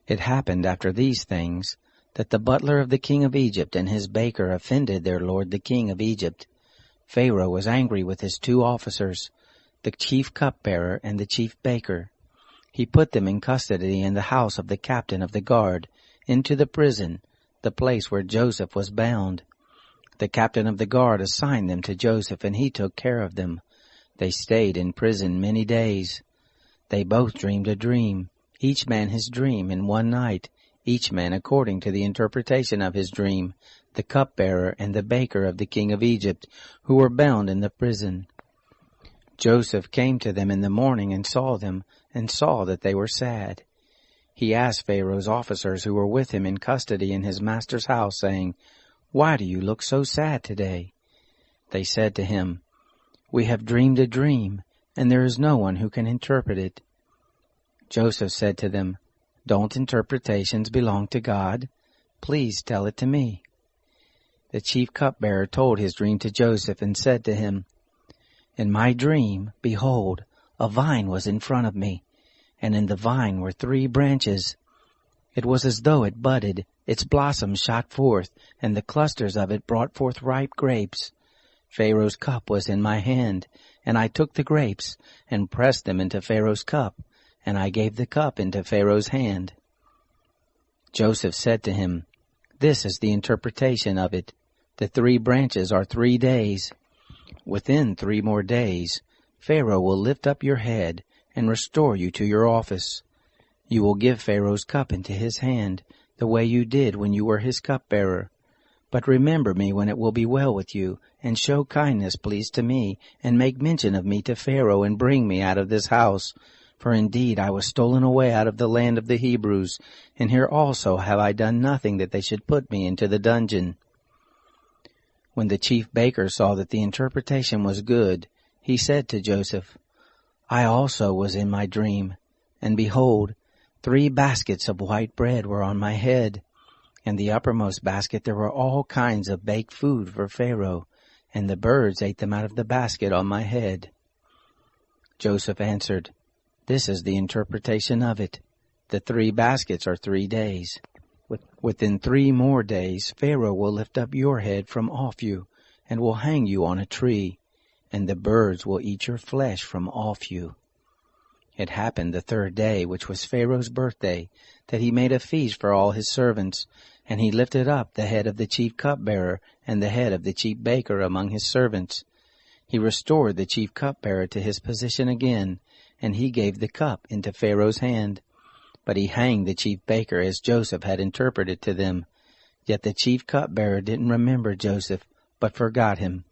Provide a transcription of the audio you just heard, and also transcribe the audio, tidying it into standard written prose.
It happened after these things, that the butler of the king of Egypt and his baker offended their lord the king of Egypt. Pharaoh was angry with his 2 officers, the chief cupbearer and the chief baker. He put them in custody in the house of the captain of the guard, into the prison, the place where Joseph was bound. The captain of the guard assigned them to Joseph, and he took care of them. They stayed in prison many days. They both dreamed a dream, each man his dream in one night, each man according to the interpretation of his dream, the cupbearer and the baker of the king of Egypt, who were bound in the prison. Joseph came to them in the morning and saw them, and saw that they were sad. He asked Pharaoh's officers who were with him in custody in his master's house, saying, "Why do you look so sad today?" They said to him, "We have dreamed a dream, and there is no one who can interpret it." Joseph said to them, "Don't interpretations belong to God? Please tell it to me." The chief cupbearer told his dream to Joseph and said to him, "In my dream, behold, a vine was in front of me, and in the vine were 3 branches. It was as though it budded, its blossoms shot forth, and the clusters of it brought forth ripe grapes. Pharaoh's cup was in my hand, and I took the grapes, and pressed them into Pharaoh's cup, and I gave the cup into Pharaoh's hand." Joseph said to him, "This is the interpretation of it. The 3 branches are 3 days. Within 3 more days, Pharaoh will lift up your head and restore you to your office. You will give Pharaoh's cup into his hand, the way you did when you were his cupbearer. But remember me when it will be well with you, and show kindness, please, to me, and make mention of me to Pharaoh, and bring me out of this house. For indeed I was stolen away out of the land of the Hebrews, and here also have I done nothing that they should put me into the dungeon." When the chief baker saw that the interpretation was good, he said to Joseph, "I also was in my dream, and behold, 3 baskets of white bread were on my head. In the uppermost basket there were all kinds of baked food for Pharaoh, and the birds ate them out of the basket on my head." Joseph answered, "This is the interpretation of it. The 3 baskets are 3 days. Within 3 more days Pharaoh will lift up your head from off you, and will hang you on a tree, and the birds will eat your flesh from off you." It happened the 3rd day, which was Pharaoh's birthday, that he made a feast for all his servants, and he lifted up the head of the chief cupbearer and the head of the chief baker among his servants. He restored the chief cupbearer to his position again, and he gave the cup into Pharaoh's hand. But he hanged the chief baker as Joseph had interpreted to them. Yet the chief cupbearer didn't remember Joseph, but forgot him.